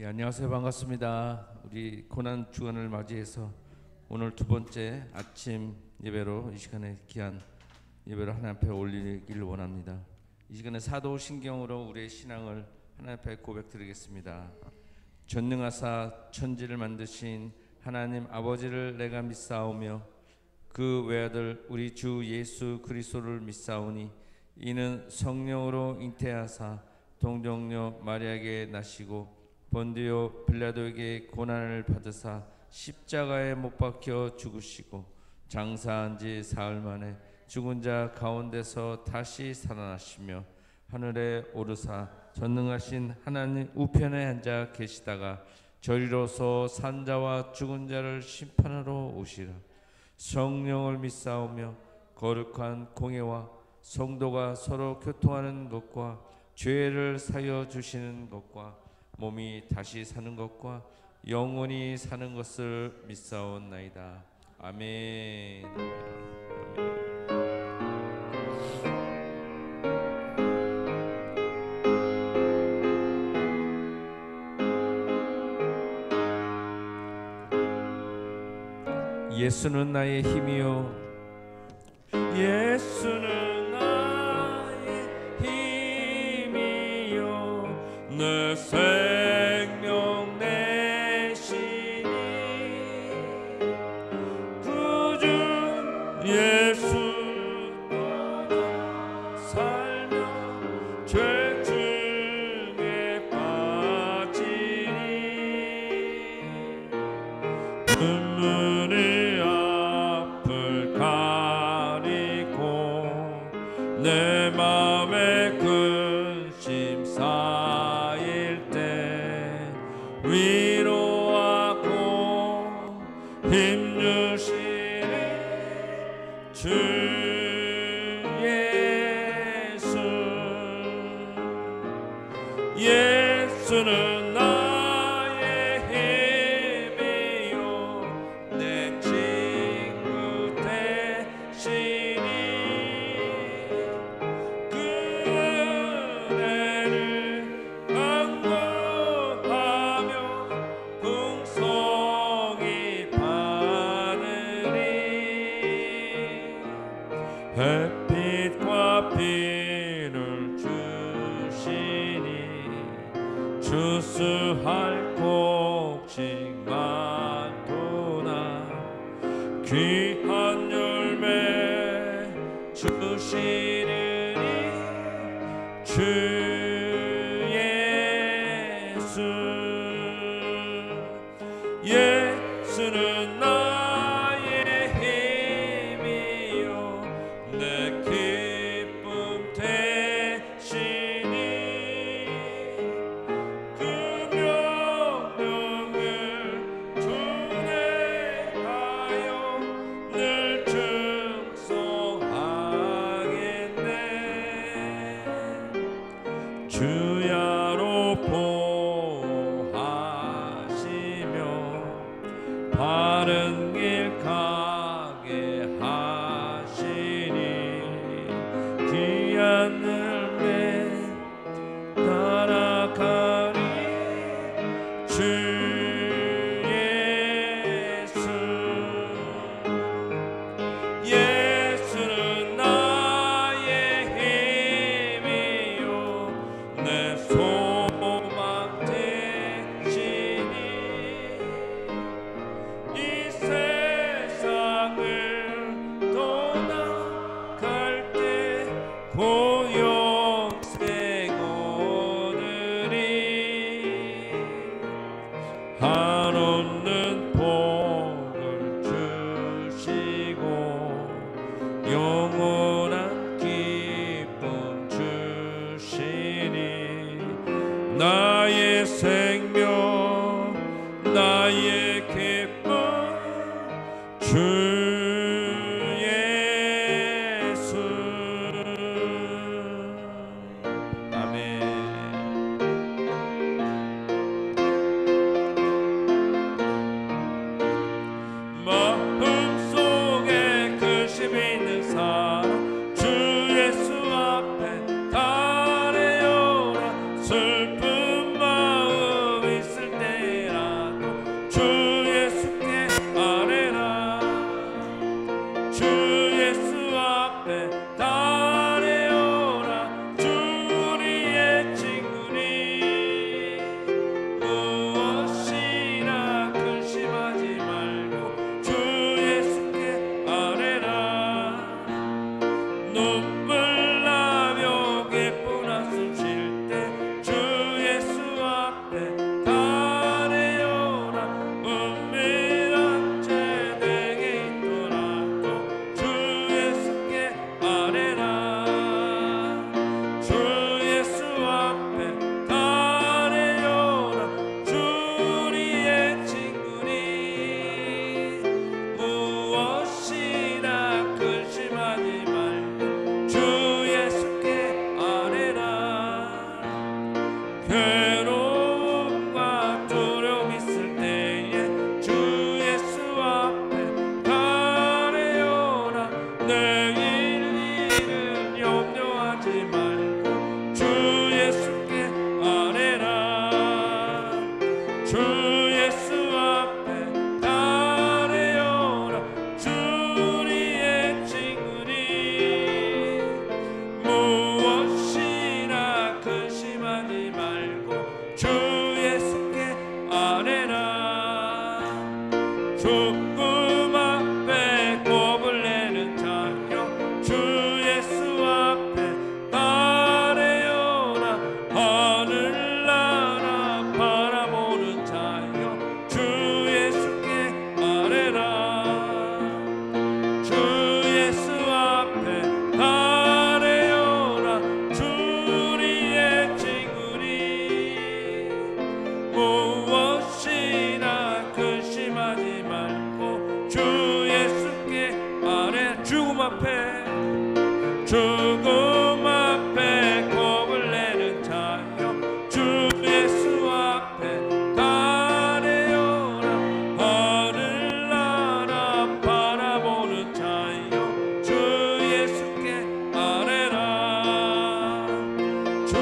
예, 안녕하세요. 반갑습니다. 우리 고난 주간을 맞이해서 오늘 두 번째 아침 예배로 이 시간에 귀한 예배로 하나님 앞에 올리기를 원합니다. 이 시간에 사도신경으로 우리의 신앙을 하나님 앞에 고백드리겠습니다. 전능하사 천지를 만드신 하나님 아버지를 내가 믿사오며 그 외아들 우리 주 예수 그리스도를 믿사오니 이는 성령으로 잉태하사 동정녀 마리아에게 나시고 본디오 빌라도에게 고난을 받으사 십자가에 못 박혀 죽으시고 장사한 지 사흘 만에 죽은 자 가운데서 다시 살아나시며 하늘에 오르사 전능하신 하나님 우편에 앉아 계시다가 저리로서 산자와 죽은 자를 심판하러 오시라. 성령을 믿사오며 거룩한 공예와 성도가 서로 교통하는 것과 죄를 사여 주시는 것과 몸이 다시 사는 것과 영원히 사는 것을 믿사옵나이다. 아멘. 예수는 나의 힘이요 예수는 나의 힘이요 내 생명 내시니 구주 예수 떠나 살며 죄 중에 빠지니 눈물이 앞을 가리고 내 맘에 근심 쌓일 때 위로하고 힘주시는 주 예수 예수는 나의 힘이요 내 친구 되시니 그대를 간구하며 풍성히 바르리 햇빛과 비를 주시니 주스할 곡식만 도나 귀한 열매 주시느니 주 예수 예수는 나의 힘이요 내 기쁨 되시니 그 명령을 준행하여 늘 충성하겠네 주야로 보호하시며 바른 길 가게 하시니 귀한 열매 따라가리 주 예수 예수는 나의 힘이요 내 소망 되시니 이 세상 죽음 앞에 겁을 내는 자여 주 예수 앞에 아뢰어라. 하늘나라 바라보는 자여 주 예수께 아뢰라. 주 예수 앞에 아뢰어라. 주리의 친구니 무엇이나 근심하지 말고 주 예수께 아뢰. 죽음 앞에 겁을 내는 자여 주 예수 앞에 아뢰어라. 하늘나라 바라보는 자여 주 예수께 아뢰라. 주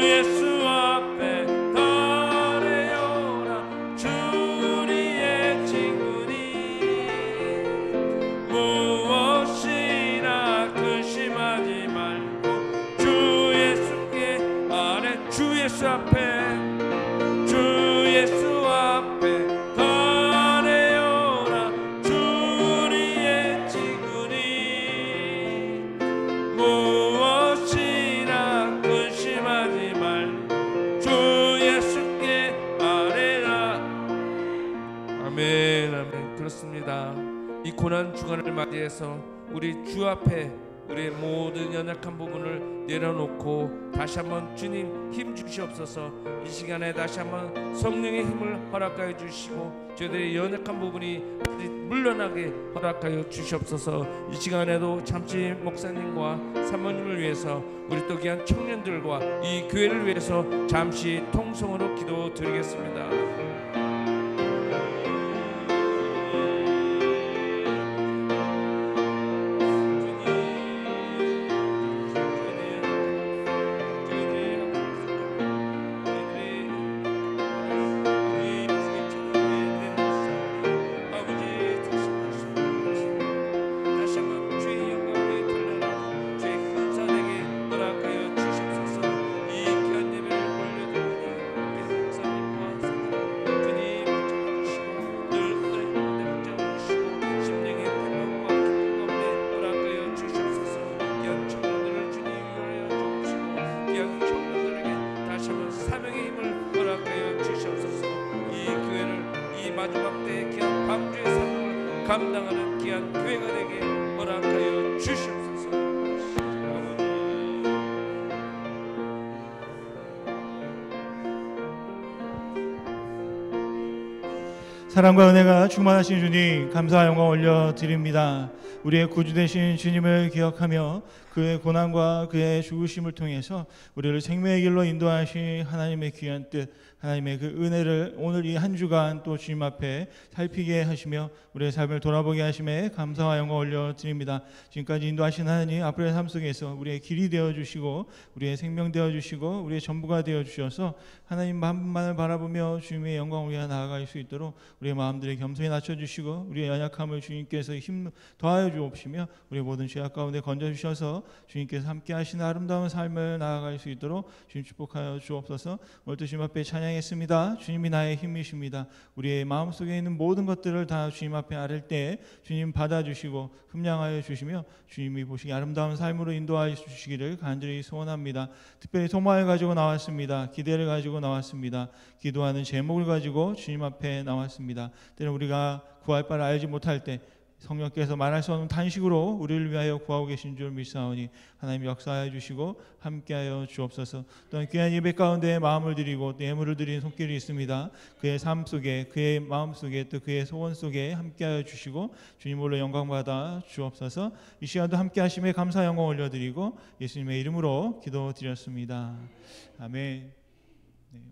예수 앞에 아뢰어라. 주리의 친구니 무엇이나 근심하지 말고 주 예수께 아뢰. 주 예수 앞에 아뢰어라. 주리의 친구니 무엇이나 근심하지 말고 주 예수께 아뢰라. 아멘. 아멘. 그렇습니다. 이 고난 주간을 맞이해서 우리 주 앞에 우리의 모든 연약한 부분을 내려놓고 다시 한번 주님 힘 주시옵소서. 이 시간에 다시 한번 성령의 힘을 허락하여 주시고 저희들의 연약한 부분이 물러나게 허락하여 주시옵소서. 이 시간에도 잠시 목사님과 사모님을 위해서 우리 또 귀한 청년들과 이 교회를 위해서 잠시 통성으로 기도드리겠습니다. 마지막 때의 귀한 방주의 사명을 감당하는 귀한 교회가 되게 허락하여 주시옵소서. 사랑과 은혜가 충만하신 주님, 감사와 영광 올려드립니다. 우리의 구주 되신 주님을 기억하며 그의 고난과 그의 죽으심을 통해서 우리를 생명의 길로 인도하신 하나님의 귀한 뜻, 하나님의 그 은혜를 오늘 이 한 주간 또 주님 앞에 살피게 하시며 우리의 삶을 돌아보게 하심에 감사와 영광 올려드립니다. 지금까지 인도하신 하나님, 앞으로의 삶 속에서 우리의 길이 되어주시고 우리의 생명 되어주시고 우리의 전부가 되어주셔서 하나님 한 분만을 바라보며 주님의 영광을 위하여 나아갈 수 있도록 우리의 마음들을 겸손히 낮춰주시고 우리의 연약함을 주님께서 힘 더하여 주옵시며 우리의 모든 죄악 가운데 건져주셔서 주님께서 함께 하시는 아름다운 삶을 나아갈 수 있도록 주님 축복하여 주옵소서. 오늘도 주님 앞에 찬양했습니다. 주님이 나의 힘이십니다. 우리의 마음속에 있는 모든 것들을 다 주님 앞에 아랠 때 주님 받아주시고 흠량하여 주시며 주님이 보시기 아름다운 삶으로 인도하여 주시기를 간절히 소원합니다. 특별히 소망을 가지고 나왔습니다. 기대를 가지고 나왔습니다. 기도하는 제목을 가지고 주님 앞에 나왔습니다. 때는 우리가 구할 바를 알지 못할 때 성령께서 말할 수 없는 탄식으로 우리를 위하여 구하고 계신 줄 믿사오니 하나님 역사하여 주시고 함께하여 주옵소서. 또한 귀한 예배 가운데 마음을 드리고 예물을 드리는 손길이 있습니다. 그의 삶 속에 그의 마음 속에 또 그의 소원 속에 함께하여 주시고 주님으로 영광받아 주옵소서. 이 시간도 함께하심에 감사 영광 올려드리고 예수님의 이름으로 기도드렸습니다. 아멘.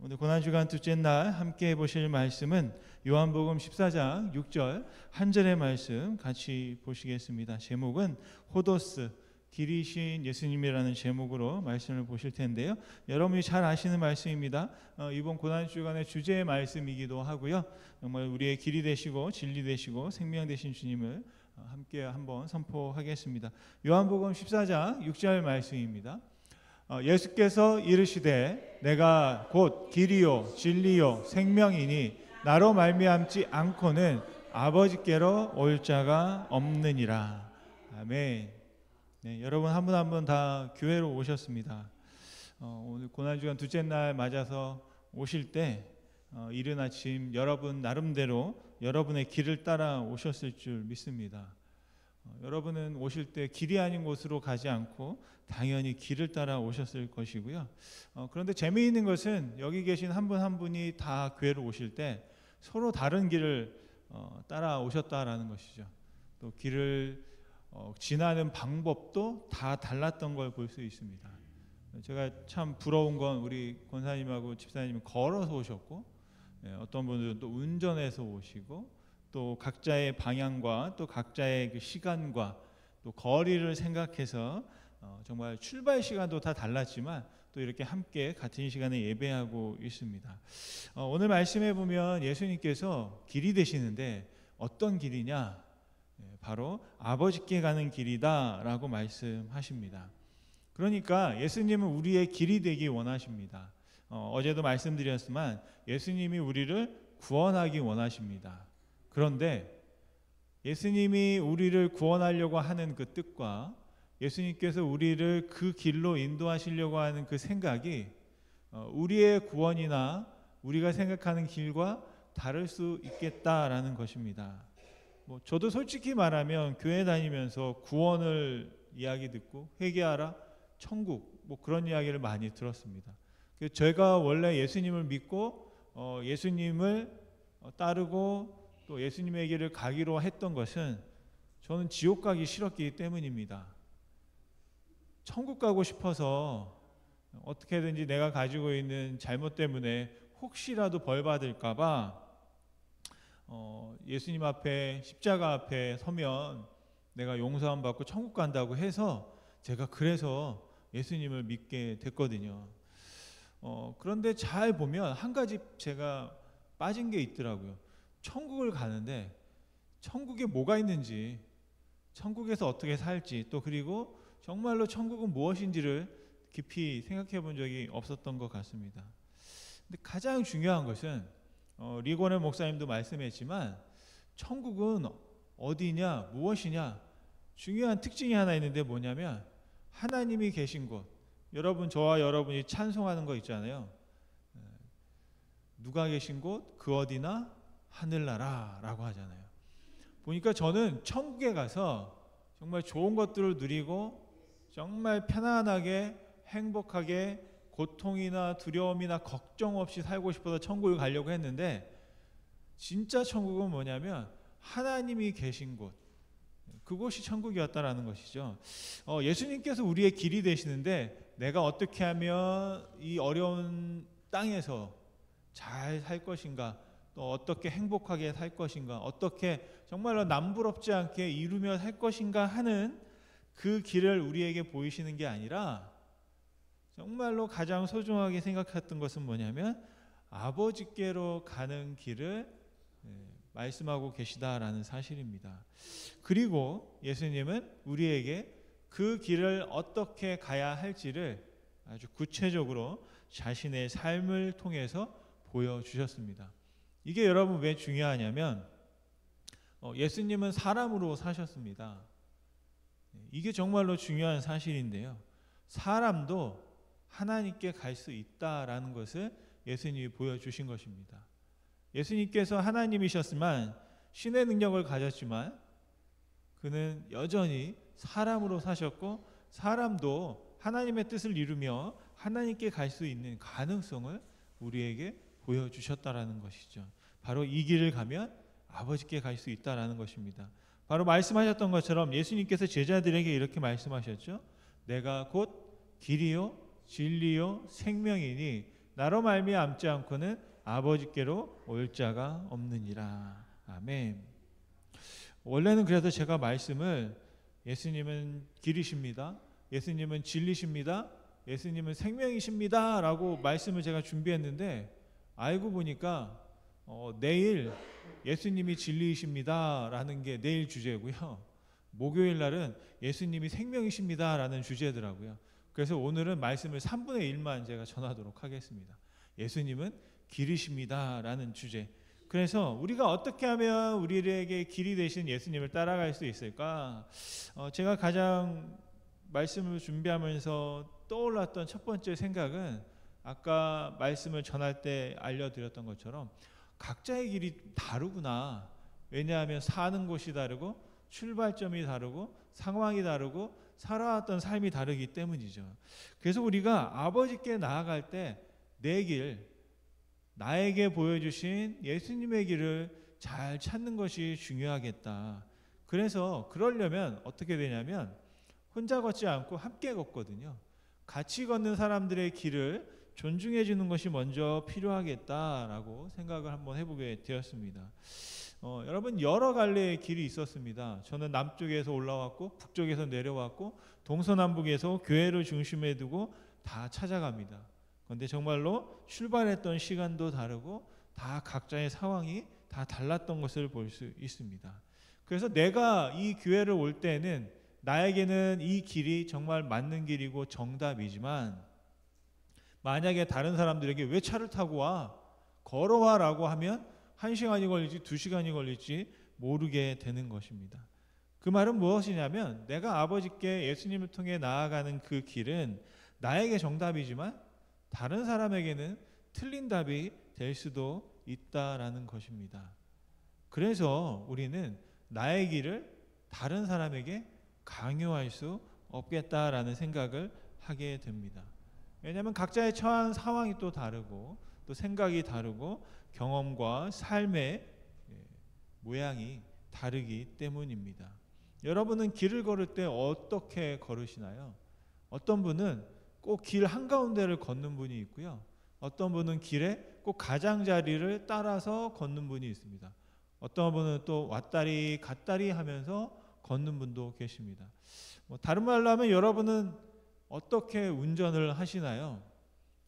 오늘 고난주간 둘째 날 함께 보실 말씀은 요한복음 14장 6절 한 절의 말씀 같이 보시겠습니다. 제목은 호도스, 길이신 예수님이라는 제목으로 말씀을 보실 텐데요. 여러분이 잘 아시는 말씀입니다. 이번 고난주간의 주제의 말씀이기도 하고요. 정말 우리의 길이 되시고 진리 되시고 생명 되신 주님을 함께 한번 선포하겠습니다. 요한복음 14장 6절 말씀입니다. 예수께서 이르시되 내가 곧 길이요 진리요 생명이니 나로 말미암지 않고는 아버지께로 올 자가 없느니라. 아멘. 네, 여러분 한 분 한 분 다 교회로 오셨습니다. 오늘 고난주간 둘째 날 맞아서 오실 때 이른 아침 여러분 나름대로 여러분의 길을 따라 오셨을 줄 믿습니다. 여러분은 오실 때 길이 아닌 곳으로 가지 않고 당연히 길을 따라 오셨을 것이고요. 그런데 재미있는 것은 여기 계신 한 분 한 분이 다 교회로 오실 때 서로 다른 길을 따라 오셨다라는 것이죠. 또 길을 지나는 방법도 다 달랐던 걸 볼 수 있습니다. 제가 참 부러운 건 우리 권사님하고 집사님이 걸어서 오셨고, 어떤 분들은 또 운전해서 오시고, 또 각자의 방향과 또 각자의 그 시간과 또 거리를 생각해서 정말 출발 시간도 다 달랐지만 또 이렇게 함께 같은 시간에 예배하고 있습니다. 오늘 말씀해 보면 예수님께서 길이 되시는데 어떤 길이냐? 바로 아버지께 가는 길이다라고 말씀하십니다. 그러니까 예수님은 우리의 길이 되기 원하십니다. 어제도 말씀드렸지만 예수님이 우리를 구원하기 원하십니다. 그런데 예수님이 우리를 구원하려고 하는 그 뜻과 예수님께서 우리를 그 길로 인도하시려고 하는 그 생각이 우리의 구원이나 우리가 생각하는 길과 다를 수 있겠다라는 것입니다. 저도 솔직히 말하면 교회 다니면서 구원을 이야기 듣고 회개하라, 천국 그런 이야기를 많이 들었습니다. 제가 원래 예수님을 믿고 예수님을 따르고 또 예수님의 길을 가기로 했던 것은 저는 지옥 가기 싫었기 때문입니다. 천국 가고 싶어서 어떻게든지 내가 가지고 있는 잘못 때문에 혹시라도 벌 받을까 봐 예수님 앞에 십자가 앞에 서면 내가 용서함 받고 천국 간다고 해서 제가 그래서 예수님을 믿게 됐거든요. 그런데 잘 보면 한 가지 제가 빠진 게 있더라고요. 천국을 가는데 천국에 뭐가 있는지, 천국에서 어떻게 살지, 또 그리고 정말로 천국은 무엇인지를 깊이 생각해 본 적이 없었던 것 같습니다. 근데 가장 중요한 것은 리고넬 목사님도 말씀했지만 천국은 어디냐, 무엇이냐, 중요한 특징이 하나 있는데 뭐냐면 하나님이 계신 곳. 여러분, 저와 여러분이 찬송하는 거 있잖아요. 누가 계신 곳 그 어디나 하늘나라라고 하잖아요. 보니까 저는 천국에 가서 정말 좋은 것들을 누리고 정말 편안하게 행복하게 고통이나 두려움이나 걱정 없이 살고 싶어서 천국을 가려고 했는데 진짜 천국은 뭐냐면 하나님이 계신 곳, 그곳이 천국이었다라는 것이죠. 예수님께서 우리의 길이 되시는데 내가 어떻게 하면 이 어려운 땅에서 잘 살 것인가, 또 어떻게 행복하게 살 것인가, 어떻게 정말로 남부럽지 않게 이루며 살 것인가 하는 그 길을 우리에게 보이시는 게 아니라 정말로 가장 소중하게 생각했던 것은 뭐냐면 아버지께로 가는 길을 말씀하고 계시다라는 사실입니다. 그리고 예수님은 우리에게 그 길을 어떻게 가야 할지를 아주 구체적으로 자신의 삶을 통해서 보여주셨습니다. 이게 여러분 왜 중요하냐면 예수님은 사람으로 사셨습니다. 이게 정말로 중요한 사실인데요. 사람도 하나님께 갈 수 있다라는 것을 예수님이 보여주신 것입니다. 예수님께서 하나님이셨지만 신의 능력을 가졌지만 그는 여전히 사람으로 사셨고 사람도 하나님의 뜻을 이루며 하나님께 갈 수 있는 가능성을 우리에게 보여주셨다라는 것이죠. 바로 이 길을 가면 아버지께 갈 수 있다라는 것입니다. 바로 말씀하셨던 것처럼 예수님께서 제자들에게 이렇게 말씀하셨죠. 내가 곧 길이요 진리요 생명이니 나로 말미암지 않고는 아버지께로 올 자가 없느니라. 아멘. 원래는 그래서 제가 말씀을 예수님은 길이십니다, 예수님은 진리십니다, 예수님은 생명이십니다 라고 말씀을 제가 준비했는데 알고 보니까 내일 예수님이 진리이십니다 라는 게 내일 주제고요, 목요일 날은 예수님이 생명이십니다 라는 주제더라고요. 그래서 오늘은 말씀을 3분의 1만 제가 전하도록 하겠습니다. 예수님은 길이십니다 라는 주제. 그래서 우리가 어떻게 하면 우리에게 길이 되신 예수님을 따라갈 수 있을까? 제가 가장 말씀을 준비하면서 떠올랐던 첫 번째 생각은 아까 말씀을 전할 때 알려드렸던 것처럼 각자의 길이 다르구나. 왜냐하면 사는 곳이 다르고 출발점이 다르고 상황이 다르고 살아왔던 삶이 다르기 때문이죠. 그래서 우리가 아버지께 나아갈 때 내 길, 나에게 보여주신 예수님의 길을 잘 찾는 것이 중요하겠다. 그래서 그러려면 어떻게 되냐면 혼자 걷지 않고 함께 걷거든요. 같이 걷는 사람들의 길을 존중해 주는 것이 먼저 필요하겠다라고 생각을 한번 해보게 되었습니다. 여러분 여러 갈래의 길이 있었습니다. 저는 남쪽에서 올라왔고 북쪽에서 내려왔고 동서남북에서 교회를 중심에 두고 다 찾아갑니다. 그런데 정말로 출발했던 시간도 다르고 다 각자의 상황이 다 달랐던 것을 볼 수 있습니다. 그래서 내가 이 교회를 올 때는 나에게는 이 길이 정말 맞는 길이고 정답이지만 만약에 다른 사람들에게 왜 차를 타고 와? 걸어와 라고 하면 1시간이 걸릴지 2시간이 걸릴지 모르게 되는 것입니다. 그 말은 무엇이냐면 내가 아버지께 예수님을 통해 나아가는 그 길은 나에게 정답이지만 다른 사람에게는 틀린 답이 될 수도 있다라는 것입니다. 그래서 우리는 나의 길을 다른 사람에게 강요할 수 없겠다라는 생각을 하게 됩니다. 왜냐하면 각자의 처한 상황이 또 다르고 또 생각이 다르고 경험과 삶의 모양이 다르기 때문입니다. 여러분은 길을 걸을 때 어떻게 걸으시나요? 어떤 분은 꼭 길 한가운데를 걷는 분이 있고요. 어떤 분은 길에 꼭 가장자리를 따라서 걷는 분이 있습니다. 어떤 분은 또 왔다리 갔다리 하면서 걷는 분도 계십니다. 다른 말로 하면 여러분은 어떻게 운전을 하시나요?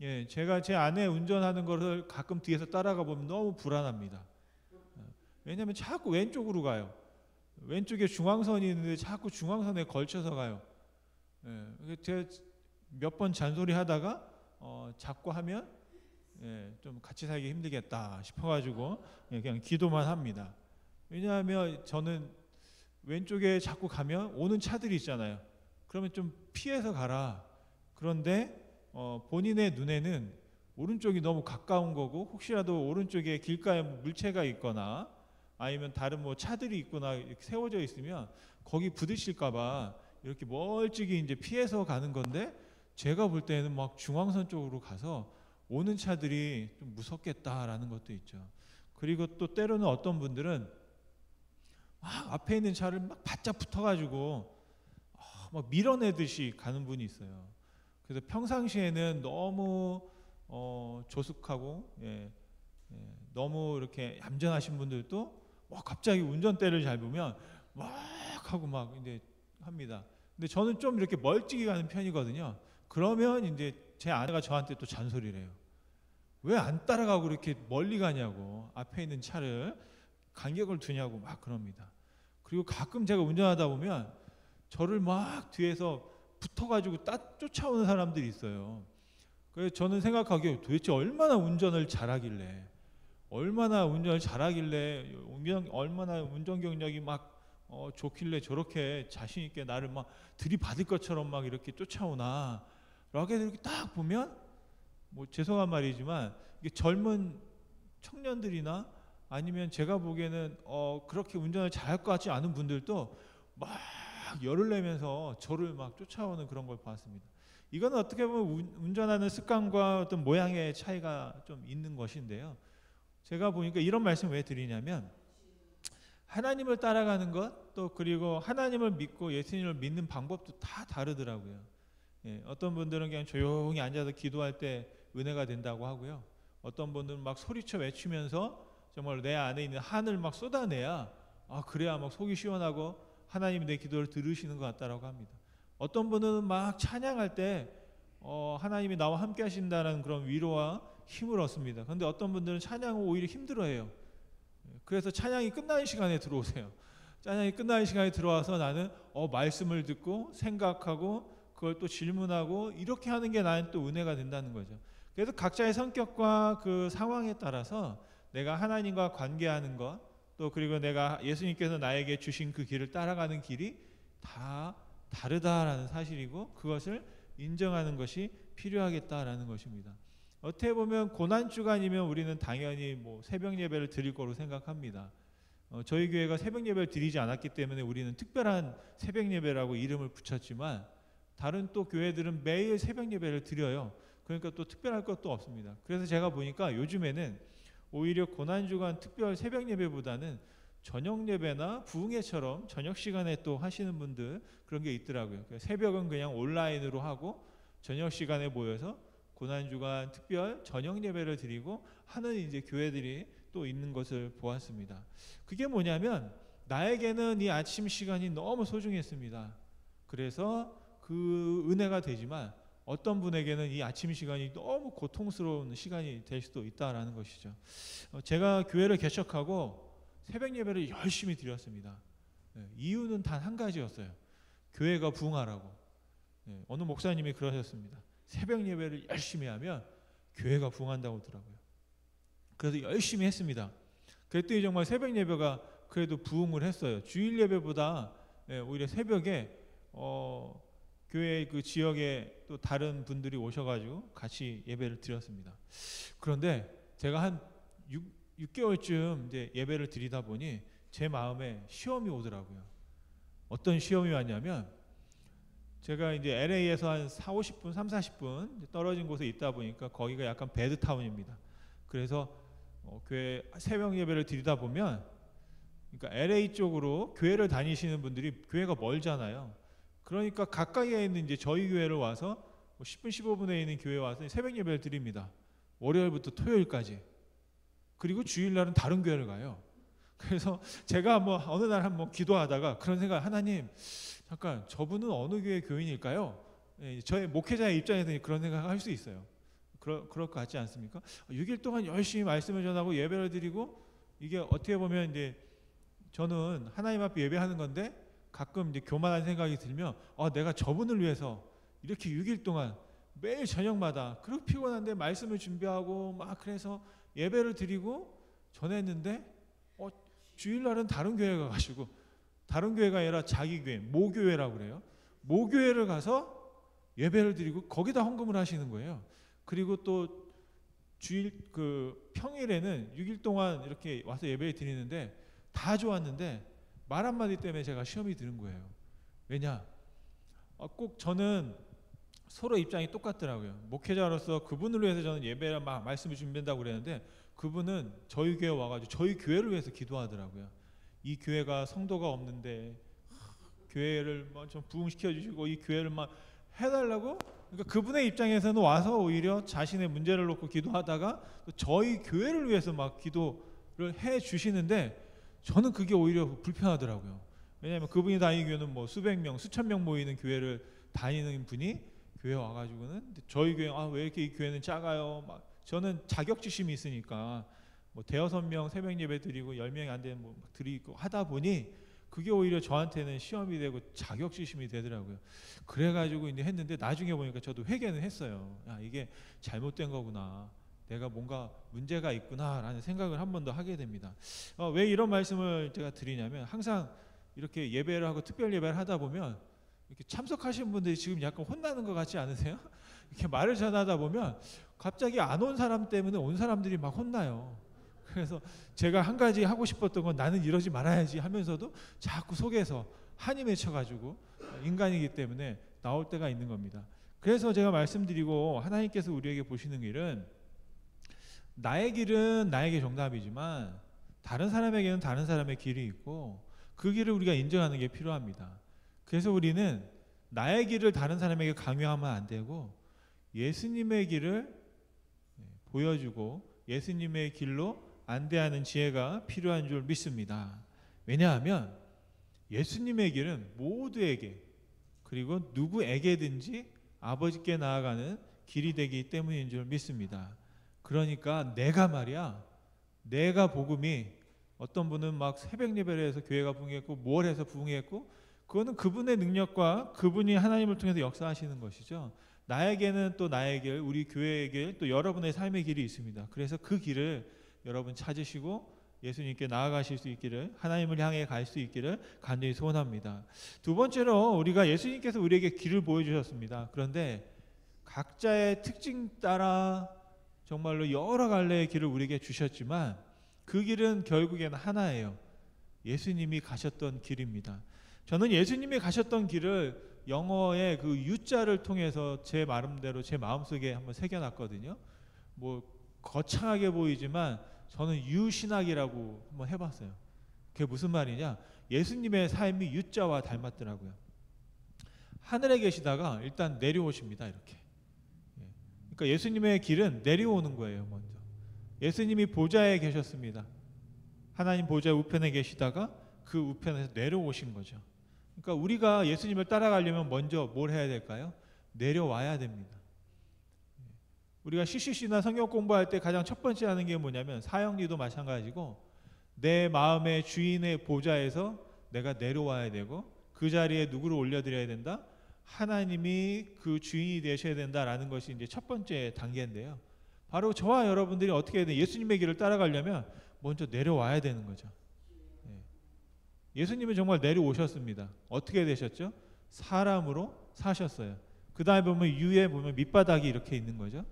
예, 제가 제 아내 운전하는 것을 가끔 뒤에서 따라가 보면 너무 불안합니다. 왜냐하면 자꾸 왼쪽으로 가요. 왼쪽에 중앙선이 있는데 자꾸 중앙선에 걸쳐서 가요. 예, 제가 몇 번 잔소리 하다가 자꾸 하면 좀 같이 살기 힘들겠다 싶어가지고 그냥 기도만 합니다. 왜냐하면 저는 왼쪽에 자꾸 가면 오는 차들이 있잖아요. 그러면 좀 피해서 가라. 그런데 본인의 눈에는 오른쪽이 너무 가까운 거고 혹시라도 오른쪽에 길가에 물체가 있거나 아니면 다른 뭐 차들이 있거나 이렇게 세워져 있으면 거기 부딪힐까봐 이렇게 멀찍이 이제 피해서 가는 건데 제가 볼 때는 막 중앙선 쪽으로 가서 오는 차들이 좀 무섭겠다라는 것도 있죠. 그리고 또 때로는 어떤 분들은 막 앞에 있는 차를 막 바짝 붙어가지고 막 밀어내듯이 가는 분이 있어요. 그래서 평상시에는 너무 조숙하고 너무 이렇게 얌전하신 분들도 갑자기 운전대를 잡으면 막 하고 막 이제 합니다. 근데 저는 좀 이렇게 멀찍이 가는 편이거든요. 그러면 이제 제 아내가 저한테 또 잔소리를 해요. 왜 안 따라가고 이렇게 멀리 가냐고 앞에 있는 차를 간격을 두냐고 막 그럽니다. 그리고 가끔 제가 운전하다 보면 저를 막 뒤에서 붙어가지고 쫓아오는 사람들이 있어요. 그래서 저는 생각하기에 도대체 얼마나 운전을 잘하길래 얼마나 운전 경력이 막 좋길래 저렇게 자신 있게 나를 막 들이받을 것처럼 막 이렇게 쫓아오나 라고 이렇게 딱 보면 뭐 죄송한 말이지만 이게 젊은 청년들이나 아니면 제가 보기에는 그렇게 운전을 잘할 것 같지 않은 분들도 막 열을 내면서 저를 막 쫓아오는 그런 걸 봤습니다. 이건 어떻게 보면 운전하는 습관과 어떤 모양의 차이가 좀 있는 것인데요. 제가 보니까 이런 말씀 왜 드리냐면 하나님을 따라가는 것 또 그리고 하나님을 믿고 예수님을 믿는 방법도 다 다르더라고요. 어떤 분들은 그냥 조용히 앉아서 기도할 때 은혜가 된다고 하고요. 어떤 분들은 막 소리쳐 외치면서 정말 내 안에 있는 한을 막 쏟아내야 그래야 막 속이 시원하고 하나님이 내 기도를 들으시는 것 같다라고 합니다. 어떤 분은 막 찬양할 때 하나님이 나와 함께 하신다는 그런 위로와 힘을 얻습니다. 그런데 어떤 분들은 찬양을 오히려 힘들어해요. 그래서 찬양이 끝나는 시간에 들어오세요. 찬양이 끝나는 시간에 들어와서 나는 말씀을 듣고 생각하고 그걸 또 질문하고 이렇게 하는 게 나는 또 은혜가 된다는 거죠. 그래서 각자의 성격과 그 상황에 따라서 내가 하나님과 관계하는 것, 또 그리고 내가 예수님께서 나에게 주신 그 길을 따라가는 길이 다 다르다라는 사실이고, 그것을 인정하는 것이 필요하겠다라는 것입니다. 어떻게 보면 고난 주간이면 우리는 당연히 뭐 새벽 예배를 드릴 거로 생각합니다. 저희 교회가 새벽 예배를 드리지 않았기 때문에 우리는 특별한 새벽 예배라고 이름을 붙였지만, 다른 또 교회들은 매일 새벽 예배를 드려요. 그러니까 또 특별할 것도 없습니다. 그래서 제가 보니까 요즘에는 오히려 고난 주간 특별 새벽 예배보다는 저녁 예배나 부흥회처럼 저녁 시간에 또 하시는 분들, 그런 게 있더라고요. 새벽은 그냥 온라인으로 하고 저녁 시간에 모여서 고난주간 특별 저녁 예배를 드리고 하는 이제 교회들이 또 있는 것을 보았습니다. 그게 뭐냐면, 나에게는 이 아침 시간이 너무 소중했습니다. 그래서 그 은혜가 되지만 어떤 분에게는 이 아침 시간이 너무 고통스러운 시간이 될 수도 있다라는 것이죠. 제가 교회를 개척하고 새벽 예배를 열심히 드렸습니다. 이유는 단 한 가지였어요. 교회가 부흥하라고. 어느 목사님이 그러셨습니다. 새벽 예배를 열심히 하면 교회가 부흥한다고 하더라고요. 그래서 열심히 했습니다. 그랬더니 정말 새벽 예배가 그래도 부흥을 했어요. 주일 예배보다 오히려 새벽에 교회 그 지역에 또 다른 분들이 오셔가지고 같이 예배를 드렸습니다. 그런데 제가 한 6개월쯤 이제 예배를 드리다 보니 제 마음에 시험이 오더라고요. 어떤 시험이 왔냐면, 제가 이제 LA에서 한 40, 40분 떨어진 곳에 있다 보니까 거기가 약간 배드타운입니다. 그래서 교회 새벽 예배를 드리다 보면, 그러니까 LA 쪽으로 교회를 다니시는 분들이 교회가 멀잖아요. 그러니까 가까이에 있는 이제 저희 교회를 와서 10분 15분에 있는 교회에 와서 새벽 예배를 드립니다. 월요일부터 토요일까지. 그리고 주일날은 다른 교회를 가요. 그래서 제가 뭐 어느 날 한번 기도하다가 그런 생각, 하나님 잠깐 저분은 어느 교회 교인일까요? 저의 목회자의 입장에서 그런 생각을 할 수 있어요. 그럴 것 같지 않습니까? 6일 동안 열심히 말씀을 전하고 예배를 드리고, 이게 어떻게 보면 이제 저는 하나님 앞에 예배하는 건데 가끔 이제 교만한 생각이 들면, 내가 저분을 위해서 이렇게 6일 동안 매일 저녁마다 그렇게 피곤한데 말씀을 준비하고 막 그래서 예배를 드리고 전했는데, 주일날은 다른 교회 가가지고, 다른 교회가 아니라 자기 교회, 모교회라고 그래요. 모교회를 가서 예배를 드리고 거기다 헌금을 하시는 거예요. 그리고 또 주일 그 평일에는 6일 동안 이렇게 와서 예배를 드리는데 다 좋았는데 말 한마디 때문에 제가 시험이 드는 거예요. 왜냐? 꼭 저는 서로 입장이 똑같더라고요. 목회자로서 그분을 위해서 저는 예배를 막 말씀을 준비한다고 그랬는데, 그분은 저희 교회 와가지고 저희 교회를 위해서 기도하더라고요. 이 교회가 성도가 없는데 교회를 막 좀 부흥시켜 주시고 이 교회를 막 해달라고. 그러니까 그분의 입장에서는 와서 오히려 자신의 문제를 놓고 기도하다가 또 저희 교회를 위해서 막 기도를 해 주시는데, 저는 그게 오히려 불편하더라고요. 왜냐하면 그분이 다니는 교회는 뭐 수백 명, 수천 명 모이는 교회를 다니는 분이 교회 와가지고는 저희 교회 왜 이렇게 이 교회는 작아요. 막 저는 자격지심이 있으니까 뭐 대여섯 명 새벽 예배 드리고 10명이 안 되는 뭐 드리고 하다 보니 그게 오히려 저한테는 시험이 되고 자격지심이 되더라고요. 그래가지고 이제 했는데 나중에 보니까 저도 회개는 했어요. 이게 잘못된 거구나. 내가 뭔가 문제가 있구나라는 생각을 한 번 더 하게 됩니다. 왜 이런 말씀을 제가 드리냐면, 항상 이렇게 예배를 하고 특별 예배를 하다 보면 이렇게 참석하신 분들이 지금 약간 혼나는 것 같지 않으세요? 이렇게 말을 전하다 보면 갑자기 안 온 사람 때문에 온 사람들이 막 혼나요. 그래서 제가 한 가지 하고 싶었던 건 나는 이러지 말아야지 하면서도 자꾸 속에서 한이 맺혀가지고, 인간이기 때문에 나올 때가 있는 겁니다. 그래서 제가 말씀드리고, 하나님께서 우리에게 보시는 길은 나의 길은 나에게 정답이지만 다른 사람에게는 다른 사람의 길이 있고, 그 길을 우리가 인정하는 게 필요합니다. 그래서 우리는 나의 길을 다른 사람에게 강요하면 안 되고 예수님의 길을 보여주고 예수님의 길로 안대하는 지혜가 필요한 줄 믿습니다. 왜냐하면 예수님의 길은 모두에게, 그리고 누구에게든지 아버지께 나아가는 길이 되기 때문인 줄 믿습니다. 그러니까 내가 말이야, 내가 복음이, 어떤 분은 막 새벽 예배를 해서 교회가 부흥했고 뭘 해서 부흥했고, 그거는 그분의 능력과 그분이 하나님을 통해서 역사하시는 것이죠. 나에게는 또 나의 길, 우리 교회의 길, 또 여러분의 삶의 길이 있습니다. 그래서 그 길을 여러분 찾으시고 예수님께 나아가실 수 있기를, 하나님을 향해 갈 수 있기를 간절히 소원합니다. 두 번째로 우리가 예수님께서 우리에게 길을 보여주셨습니다. 그런데 각자의 특징 따라 정말로 여러 갈래의 길을 우리에게 주셨지만 그 길은 결국에는 하나예요. 예수님이 가셨던 길입니다. 저는 예수님이 가셨던 길을 영어의 그 U자를 통해서 제 나름대로 제 마음속에 한번 새겨놨거든요. 뭐 거창하게 보이지만 저는 유신학이라고 한번 해봤어요. 그게 무슨 말이냐? 예수님의 삶이 U자와 닮았더라고요. 하늘에 계시다가 일단 내려오십니다. 이렇게. 그러니까 예수님의 길은 내려오는 거예요. 먼저 예수님이 보좌에 계셨습니다. 하나님 보좌 우편에 계시다가 그 우편에서 내려오신 거죠. 그러니까 우리가 예수님을 따라가려면 먼저 뭘 해야 될까요? 내려와야 됩니다. 우리가 CCC나 성경 공부할 때 가장 첫 번째 하는 게 뭐냐면, 사형리도 마찬가지고 내 마음의 주인의 보좌에서 내가 내려와야 되고 그 자리에 누구를 올려드려야 된다? 하나님이 그 주인이 되셔야 된다라는 것이 이제 첫 번째 단계인데요. 바로 저와 여러분들이 어떻게 해야 돼요? 예수님의 길을 따라가려면 먼저 내려와야 되는 거죠. 예수님은 정말 내려오셨습니다. 어떻게 되셨죠? 사람으로 사셨어요. 그 다음에 보면 위에 보면 밑바닥이 이렇게 있는 거죠.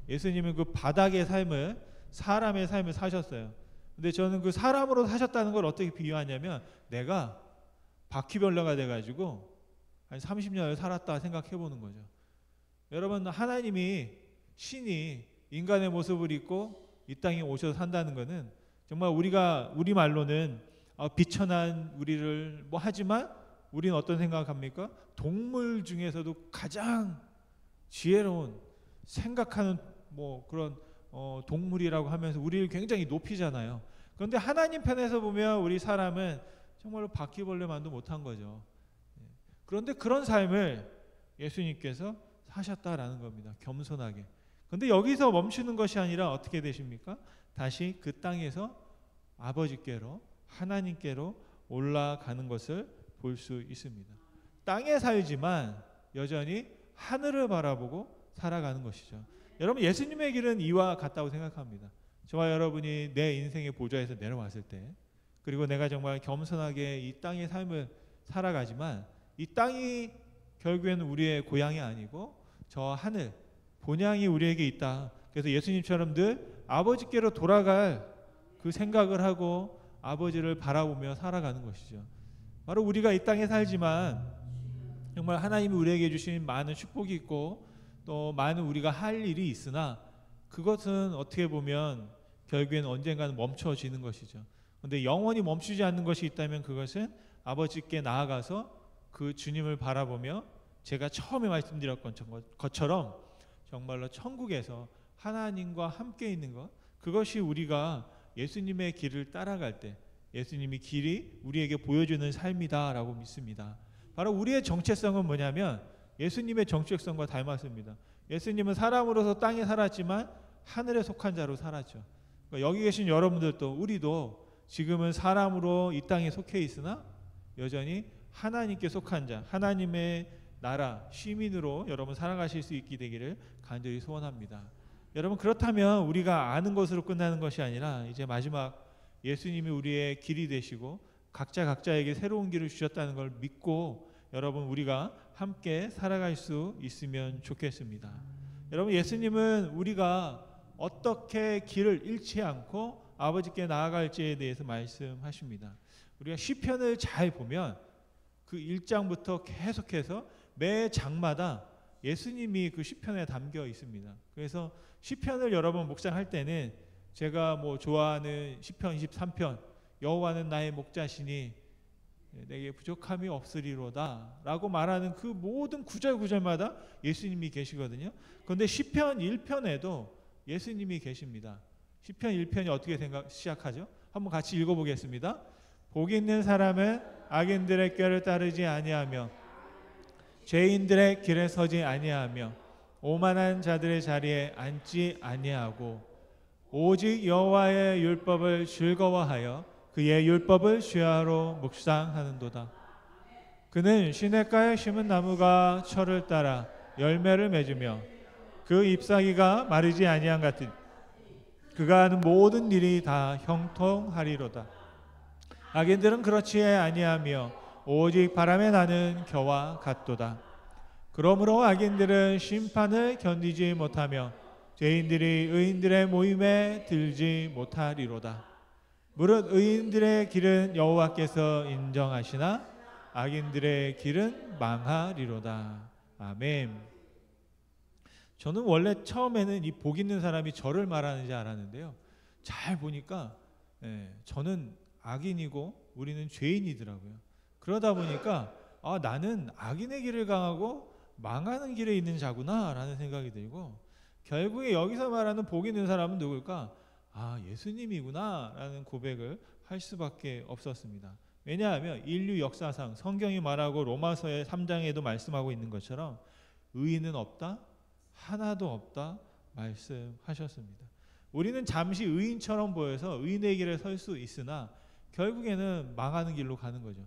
예수님은 그 바닥의 삶을, 사람의 삶을 사셨어요. 근데 저는 그 사람으로 사셨다는 걸 어떻게 비유하냐면, 내가 바퀴벌레가 돼가지고 한 30년을 살았다 생각해 보는 거죠. 여러분, 하나님이, 신이 인간의 모습을 입고 이 땅에 오셔서 산다는 것은 정말 우리 말로는 비천한 우리를 뭐 하지만 우리는 어떤 생각합니까? 동물 중에서도 가장 지혜로운, 생각하는 뭐 그런 동물이라고 하면서 우리를 굉장히 높이잖아요. 그런데 하나님 편에서 보면 우리 사람은 정말로 바퀴벌레만도 못한 거죠. 그런데 그런 삶을 예수님께서 사셨다라는 겁니다. 겸손하게. 그런데 여기서 멈추는 것이 아니라 어떻게 되십니까? 다시 그 땅에서 아버지께로, 하나님께로 올라가는 것을 볼 수 있습니다. 땅에 살지만 여전히 하늘을 바라보고 살아가는 것이죠. 여러분, 예수님의 길은 이와 같다고 생각합니다. 저와 여러분이 내 인생의 보좌에서 내려왔을 때, 그리고 내가 정말 겸손하게 이 땅의 삶을 살아가지만 이 땅이 결국에는 우리의 고향이 아니고 저 하늘, 본향이 우리에게 있다. 그래서 예수님처럼 늘 아버지께로 돌아갈 그 생각을 하고 아버지를 바라보며 살아가는 것이죠. 바로 우리가 이 땅에 살지만 정말 하나님이 우리에게 주신 많은 축복이 있고 또 많은 우리가 할 일이 있으나 그것은 어떻게 보면 결국에는 언젠가는 멈춰지는 것이죠. 그런데 영원히 멈추지 않는 것이 있다면 그것은 아버지께 나아가서 그 주님을 바라보며 제가 처음에 말씀드렸던 것처럼 정말로 천국에서 하나님과 함께 있는 것, 그것이 우리가 예수님의 길을 따라갈 때 예수님이 길이 우리에게 보여주는 삶이다라고 믿습니다. 바로 우리의 정체성은 뭐냐면 예수님의 정체성과 닮았습니다. 예수님은 사람으로서 땅에 살았지만 하늘에 속한 자로 살았죠. 그러니까 여기 계신 여러분들도, 우리도 지금은 사람으로 이 땅에 속해 있으나 여전히 하나님께 속한 자, 하나님의 나라 시민으로 여러분 살아가실 수 있게 되기를 간절히 소원합니다. 여러분, 그렇다면 우리가 아는 것으로 끝나는 것이 아니라 이제 마지막 예수님이 우리의 길이 되시고 각자에게 새로운 길을 주셨다는 걸 믿고 여러분 우리가 함께 살아갈 수 있으면 좋겠습니다. 여러분, 예수님은 우리가 어떻게 길을 잃지 않고 아버지께 나아갈지에 대해서 말씀하십니다. 우리가 시편을 잘 보면 그 1장부터 계속해서 매 장마다 예수님이 그 시편에 담겨 있습니다. 그래서 시편을 여러분 묵상할 때는 제가 뭐 좋아하는 시편 23편, 여호와는 나의 목자시니 내게 부족함이 없으리로다 라고 말하는 그 모든 구절마다 예수님이 계시거든요. 그런데 시편 1편에도 예수님이 계십니다. 시편 1편이 어떻게 시작하죠? 한번 같이 읽어보겠습니다. 복 있는 사람은 악인들의 꾀를 따르지 아니하며 죄인들의 길에 서지 아니하며 오만한 자들의 자리에 앉지 아니하고 오직 여호와의 율법을 즐거워하여 그의 율법을 주야로 묵상하는도다. 그는 시냇가에 심은 나무가 철을 따라 열매를 맺으며 그 잎사귀가 마르지 아니한 같은 그가 하는 모든 일이 다 형통하리로다. 악인들은 그렇지 아니하며 오직 바람에 나는 겨와 같도다. 그러므로 악인들은 심판을 견디지 못하며 죄인들이 의인들의 모임에 들지 못하리로다. 무릇 의인들의 길은 여호와께서 인정하시나 악인들의 길은 망하리로다. 아멘. 저는 원래 처음에는 이 복 있는 사람이 저를 말하는지 알았는데요. 잘 보니까 저는 악인이고 우리는 죄인이더라고요. 그러다 보니까 나는 악인의 길을 강하고 망하는 길에 있는 자구나 라는 생각이 들고, 결국에 여기서 말하는 복 있는 사람은 누굴까? 예수님이구나 라는 고백을 할 수밖에 없었습니다. 왜냐하면 인류 역사상 성경이 말하고 로마서의 3장에도 말씀하고 있는 것처럼 의인은 없다, 하나도 없다 말씀하셨습니다. 우리는 잠시 의인처럼 보여서 의인의 길에 설 수 있으나 결국에는 망하는 길로 가는 거죠.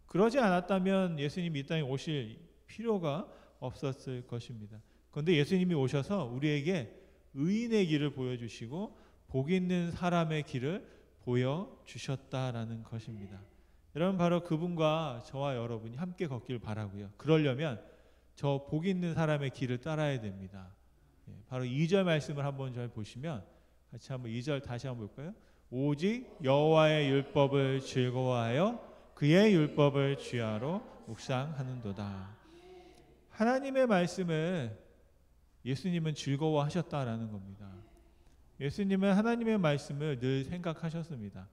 그러지 않았다면 예수님이 이 땅에 오실 필요가 없었을 것입니다. 그런데 예수님이 오셔서 우리에게 의인의 길을 보여주시고 복 있는 사람의 길을 보여주셨다라는 것입니다. 여러분, 바로 그분과 저와 여러분이 함께 걷길 바라고요. 그러려면 저 복 있는 사람의 길을 따라야 됩니다. 바로 2절 말씀을 한번 잘 보시면 같이 한번 2절 다시 한번 볼까요? 오직 여호와의 율법을 즐거워하여 그의 율법을 주야로 묵상하는도다. 하나님의 말씀을 예수님은 즐거워하셨다라는 겁니다. 예수님은 하나님의 말씀을 늘 생각하셨습니다.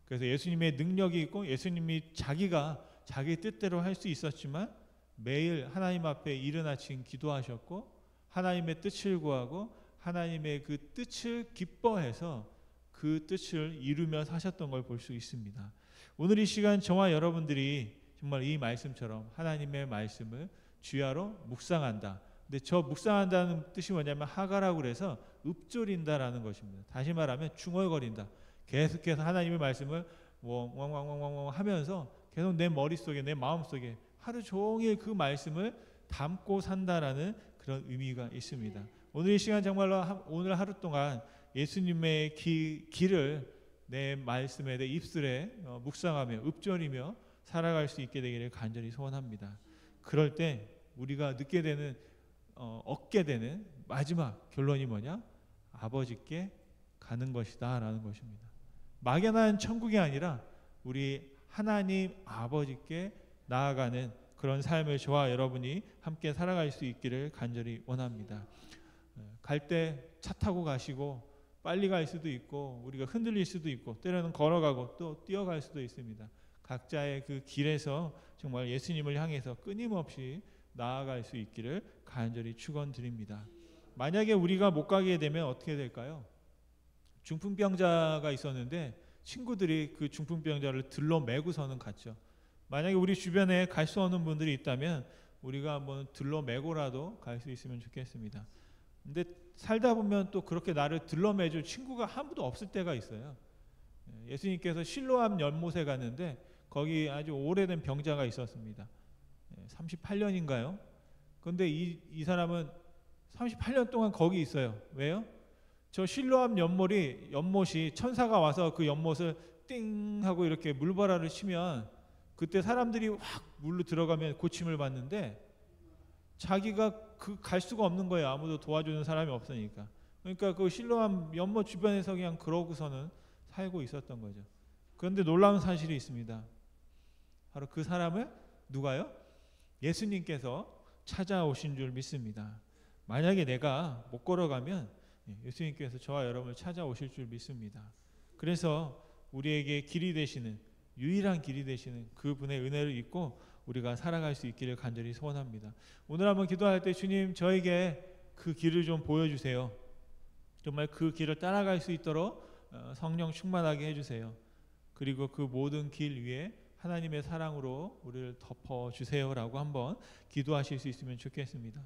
그래서 예수님의 능력이 있고 예수님이 자기가 자기 뜻대로 할 수 있었지만 매일 하나님 앞에 이른 아침 기도하셨고 하나님의 뜻을 구하고 하나님의 그 뜻을 기뻐해서 그 뜻을 이루며 사셨던 걸 볼 수 있습니다. 오늘 이 시간 저와 여러분들이 정말 이 말씀처럼 하나님의 말씀을 주야로 묵상한다. 근데 저 묵상한다는 뜻이 뭐냐면 하가라고 그래서 읊조린다라는 것입니다. 다시 말하면 중얼거린다. 계속해서 하나님의 말씀을 왕왕왕왕왕 하면서 계속 내 머릿속에 내 마음속에 하루 종일 그 말씀을 담고 산다라는 그런 의미가 있습니다. 오늘 이 시간 정말로 오늘 하루 동안 예수님의 길을 내 말씀에 내 입술에 묵상하며 읊조리며 살아갈 수 있게 되기를 간절히 소원합니다. 그럴 때 우리가 얻게 되는 마지막 결론이 뭐냐? 아버지께 가는 것이다 라는 것입니다. 막연한 천국이 아니라 우리 하나님 아버지께 나아가는 그런 삶을 저와 여러분이 함께 살아갈 수 있기를 간절히 원합니다. 갈 때 차 타고 가시고 빨리 갈 수도 있고 우리가 흔들릴 수도 있고 때로는 걸어가고 또 뛰어갈 수도 있습니다. 각자의 그 길에서 정말 예수님을 향해서 끊임없이 나아갈 수 있기를 간절히 축원드립니다. 만약에 우리가 못 가게 되면 어떻게 될까요? 중풍병자가 있었는데 친구들이 그 중풍병자를 들러 메고서는 갔죠. 만약에 우리 주변에 갈 수 없는 분들이 있다면 우리가 한번 들러 메고라도 갈 수 있으면 좋겠습니다. 근데 살다 보면 또 그렇게 나를 들러 매줄 친구가 아무도 없을 때가 있어요. 예수님께서 실로암 연못에 갔는데 거기 아주 오래된 병자가 있었습니다. 38년인가요? 그런데 이 사람은 38년 동안 거기 있어요. 왜요? 저 실로암 연못이 천사가 와서 그 연못을 띵 하고 이렇게 물바라를 치면 그때 사람들이 확 물로 들어가면 고침을 받는데 자기가 갈 수가 없는 거예요. 아무도 도와주는 사람이 없으니까. 그러니까 그 실로암 연못 주변에서 그냥 그러고서는 살고 있었던 거죠. 그런데 놀라운 사실이 있습니다. 바로 그 사람을 누가요? 예수님께서 찾아오신 줄 믿습니다. 만약에 내가 못 걸어가면 예수님께서 저와 여러분을 찾아오실 줄 믿습니다. 그래서 우리에게 길이 되시는 유일한 길이 되시는 그분의 은혜를 입고 우리가 살아갈 수 있기를 간절히 소원합니다. 오늘 한번 기도할 때 주님 저에게 그 길을 좀 보여주세요. 정말 그 길을 따라갈 수 있도록 성령 충만하게 해주세요. 그리고 그 모든 길 위에 하나님의 사랑으로 우리를 덮어주세요라고 한번 기도하실 수 있으면 좋겠습니다.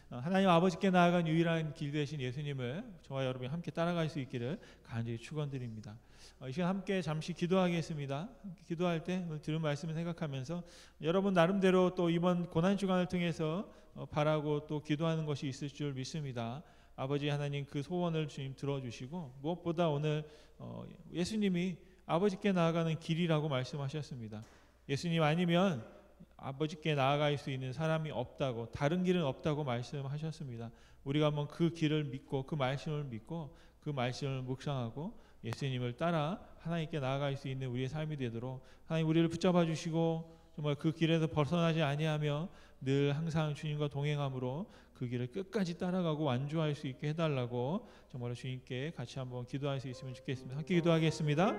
하나님 아버지께 나아간 유일한 길 되신 예수님을 저와 여러분이 함께 따라갈 수 있기를 간절히 축원드립니다. 이 시간 함께 잠시 기도하겠습니다. 기도할 때 들은 말씀을 생각하면서 여러분 나름대로 또 이번 고난주간을 통해서 바라고 또 기도하는 것이 있을 줄 믿습니다. 아버지 하나님 그 소원을 주님 들어주시고 무엇보다 오늘 예수님이 아버지께 나아가는 길이라고 말씀하셨습니다. 예수님 아니면 아버지께 나아갈 수 있는 사람이 없다고, 다른 길은 없다고 말씀하셨습니다. 우리가 한번 그 길을 믿고 그 말씀을 믿고 그 말씀을 묵상하고 예수님을 따라 하나님께 나아갈 수 있는 우리의 삶이 되도록 하나님 우리를 붙잡아 주시고 정말 그 길에서 벗어나지 아니하며 늘 항상 주님과 동행함으로 그 길을 끝까지 따라가고 완주할 수 있게 해달라고 정말로 주님께 같이 한번 기도할 수 있으면 좋겠습니다. 함께 기도하겠습니다.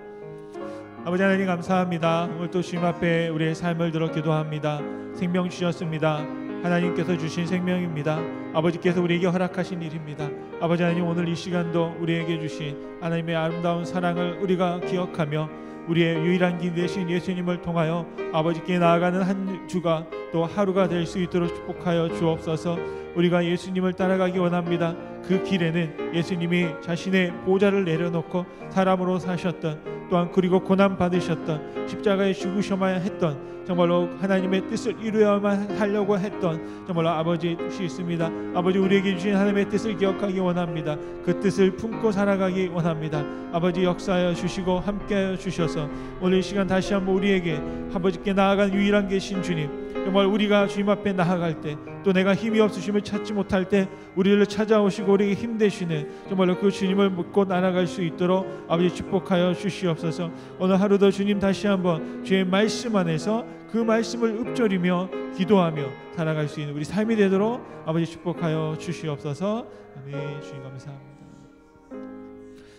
아버지 하나님 감사합니다. 오늘 또 주님 앞에 우리의 삶을 들어 기도합니다. 생명 주셨습니다. 하나님께서 주신 생명입니다. 아버지께서 우리에게 허락하신 일입니다. 아버지 하나님 오늘 이 시간도 우리에게 주신 하나님의 아름다운 사랑을 우리가 기억하며 우리의 유일한 길 되신 예수님을 통하여 아버지께 나아가는 한 주가 또 하루가 될 수 있도록 축복하여 주옵소서. 우리가 예수님을 따라가기 원합니다. 그 길에는 예수님이 자신의 보좌를 내려놓고 사람으로 사셨던 또한 그리고 고난 받으셨던 십자가에 죽으셔야 했던 정말로 하나님의 뜻을 이루어야만 하려고 했던 정말로 아버지의 뜻이 있습니다. 아버지 우리에게 주신 하나님의 뜻을 기억하기 원합니다. 그 뜻을 품고 살아가기 원합니다. 아버지 역사하여 주시고 함께하여 주셔서 오늘 이 시간 다시 한번 우리에게 아버지께 나아간 유일한 계신 주님, 정말 우리가 주님 앞에 나아갈 때 또 내가 힘이 없으심을 찾지 못할 때 우리를 찾아오시고 우리에게 힘 되시는 정말로 그 주님을 묻고 나아갈 수 있도록 아버지 축복하여 주시옵소서. 오늘 하루도 주님 다시 한번 주의 말씀 안에서 그 말씀을 읊조리며 기도하며 살아갈 수 있는 우리 삶이 되도록 아버지 축복하여 주시옵소서. 아멘. 주님 감사합니다.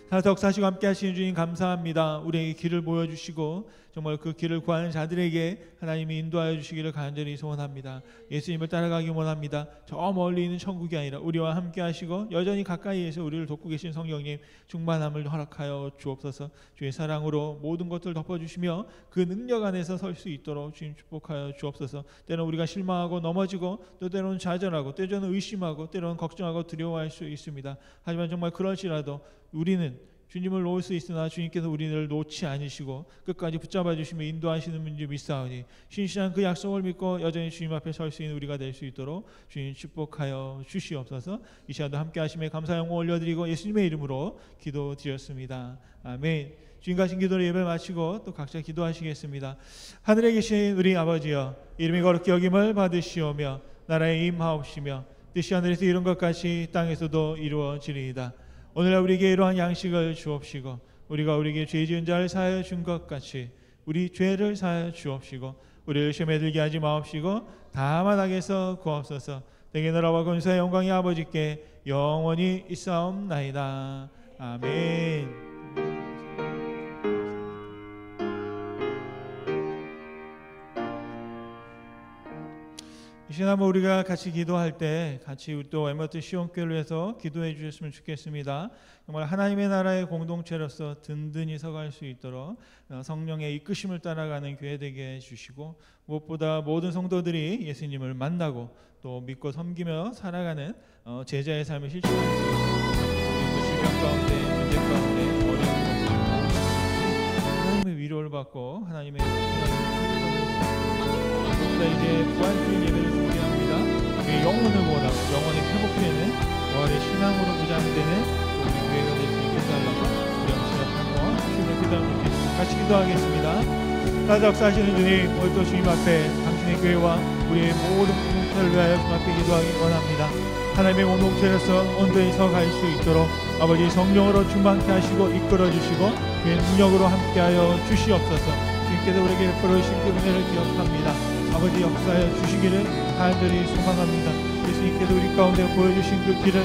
역사하시고 함께 하시는 주님 감사합니다. 우리에게 길을 보여주시고 정말 그 길을 구하는 자들에게 하나님이 인도하여 주시기를 간절히 소원합니다. 예수님을 따라가기 원합니다. 저 멀리 있는 천국이 아니라 우리와 함께 하시고 여전히 가까이에서 우리를 돕고 계신 성령님 충만함을 허락하여 주옵소서. 주의 사랑으로 모든 것들을 덮어주시며 그 능력 안에서 설 수 있도록 주님 축복하여 주옵소서. 때로는 우리가 실망하고 넘어지고 또 때로는 좌절하고 때로는 의심하고 때로는 걱정하고 두려워할 수 있습니다. 하지만 정말 그럴지라도 우리는 주님을 놓을 수 있으나 주님께서 우리를 놓지 않으시고 끝까지 붙잡아 주시며 인도하시는 문제 믿사오니 신실한 그 약속을 믿고 여전히 주님 앞에 설 수 있는 우리가 될 수 있도록 주님 축복하여 주시옵소서. 이 시간도 함께 하심에 감사 영광 올려드리고 예수님의 이름으로 기도드렸습니다. 아멘. 주님 가신 기도로 예배 마치고 또 각자 기도하시겠습니다. 하늘에 계신 우리 아버지여, 이름이 거룩히 여김을 받으시오며 나라에 임하옵시며 뜻이 하늘에서 이룬 것 같이 땅에서도 이루어지리이다. 오늘날 우리에게 이러한 양식을 주옵시고 우리가 우리에게 죄 지은 자를 사하여 준 것 같이 우리 죄를 사하여 주옵시고 우리를 시험에 들게 하지 마옵시고 다만 악에서 구하옵소서. 대개 나라와 권세와 영광이 아버지께 영원히 있사옵나이다. 아멘. 이 시간 한번 우리가 같이 기도할 때 같이 또 엠버트 시온교회를 위해서 기도해 주셨으면 좋겠습니다. 정말 하나님의 나라의 공동체로서 든든히 서갈 수 있도록 성령의 이끄심을 따라가는 교회 되게 해주시고 무엇보다 모든 성도들이 예수님을 만나고 또 믿고 섬기며 살아가는 제자의 삶을 실천할 수 있는 질병 가운데 문제 가운데 어려운 가운데 하나님의 위로를 받고 하나님의 이제 부활주일 예배를 준비합니다. 우리 영혼을 원하고 영혼이 회복되는 부활의 신앙으로 무장되는 우리 교회가 될 수 있게 해달라고 우리 영신을 주님을 기도하면 좋겠습니다. 같이 기도하겠습니다. 나자 역사하시는 주님, 오늘 또 주님 앞에 당신의 교회와 우리의 모든 공동체를 위하여 주님 앞에 기도하기 원합니다. 하나님의 공동체로서 온전히 서갈 수 있도록 아버지 성령으로 충만케 하시고 이끌어 주시고 그의 능력으로 함께하여 주시옵소서. 주님께서 우리에게 베풀어 주신 그 은혜를 기억합니다. 아버지 역사에 주시기를 간절히 소망합니다. 예수님께서 우리 가운데 보여주신 그 길을